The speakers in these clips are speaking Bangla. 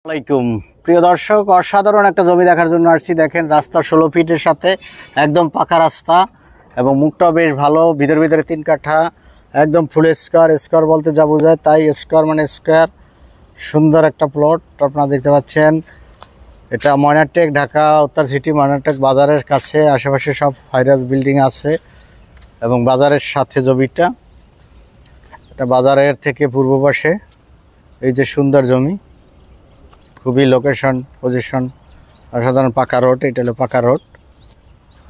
আসসালামাইকুম প্রিয় দর্শক, অসাধারণ একটা জমি দেখার জন্য আসছি। দেখেন, রাস্তা 16 ফিটের সাথে একদম পাকা রাস্তা এবং মুখটাও বেশ ভালো। ভিতরে 3 কাঠা, একদম ফুল স্কোয়ার। স্কোয়ার বলতে যা বোঝায় তাই, স্কোয়ার মানে স্কোয়ার। সুন্দর একটা প্লট আপনারা দেখতে পাচ্ছেন। এটা ময়নারটেক, ঢাকা উত্তর সিটি। ময়নারটেক বাজারের কাছে, আশেপাশে সব হাইরাইজ বিল্ডিং আছে এবং বাজারের সাথে জমিটা। এটা বাজারের থেকে পূর্ব পাশে এই যে সুন্দর জমি, খুবই লোকেশন পজিশন অসাধারণ। পাকা রোড, এটা হলো পাকা রোড।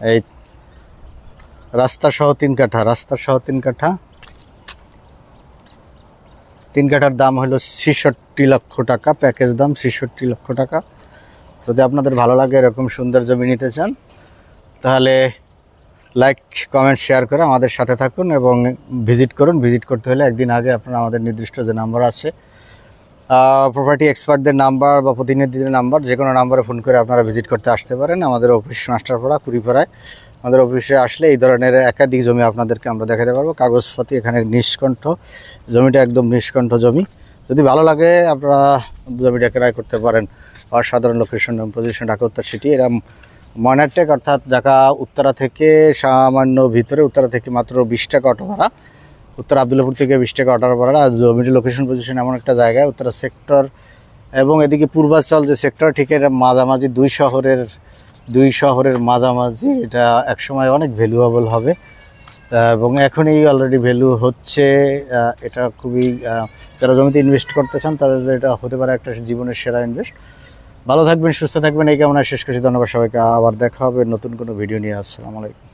এই রাস্তা সহ 3 কাঠা, রাস্তা সহ 3 কাঠা। 3 কাঠার দাম হলো 66 লক্ষ টাকা, প্যাকেজ দাম 66 লক্ষ টাকা। যদি আপনাদের ভালো লাগে এরকম সুন্দর জমি নিতে চান, তাহলে লাইক কমেন্ট শেয়ার করে আমাদের সাথে থাকুন এবং ভিজিট করুন। ভিজিট করতে হলে একদিন আগে আপনারা আমাদের নির্দিষ্ট যে নাম্বার আছে, প্রপার্টি এক্সপার্টদের নাম্বার বা প্রতিনিধিদের নাম্বার, যে কোনো নাম্বারে ফোন করে আপনারা ভিজিট করতে আসতে পারেন। আমাদের অফিস মাস্টারপাড়া, কুড়িপাড়ায়। আমাদের অফিসে আসলে এই ধরনের একাধিক জমি আপনাদেরকে আমরা দেখাতে পারবো। কাগজপাতি এখানে নিষ্কণ্ঠ, জমিটা একদম নিষ্কণ্ঠ জমি। যদি ভালো লাগে আপনারা জমিটা ক্রয় করতে পারেন। অসাধারণ লোকেশন এবং পজিশন, ঢাকা উত্তর সিটি। এরা ময়নারটেক অর্থাৎ ঢাকা উত্তরা থেকে সামান্য ভিতরে, উত্তরা থেকে মাত্র 20 টাকা অটো ভাড়া। উত্তর আবদুল্লাপুর থেকে 20 টাকা অটো ভাড়া। জমিটির লোকেশন পজিশন এমন একটা জায়গায়, উত্তরা সেক্টর এবং এদিকে পূর্বাঞ্চল যে সেক্টর, ঠিক এর মাঝামাঝি, দুই শহরের মাঝামাঝি। এটা একসময় অনেক ভ্যালুয়েবল হবে এবং এখনই অলরেডি ভ্যালু হচ্ছে। এটা খুবই, যারা জমিতে ইনভেস্ট করতে চান তাদের এটা হতে পারে একটা জীবনের সেরা ইনভেস্ট। ভালো থাকবেন, সুস্থ থাকবেন, এই কামনায় শেষ করছি। ধন্যবাদ সবাইকে। আবার দেখা হবে নতুন কোনো ভিডিও নিয়ে। আসসালামু আলাইকুম।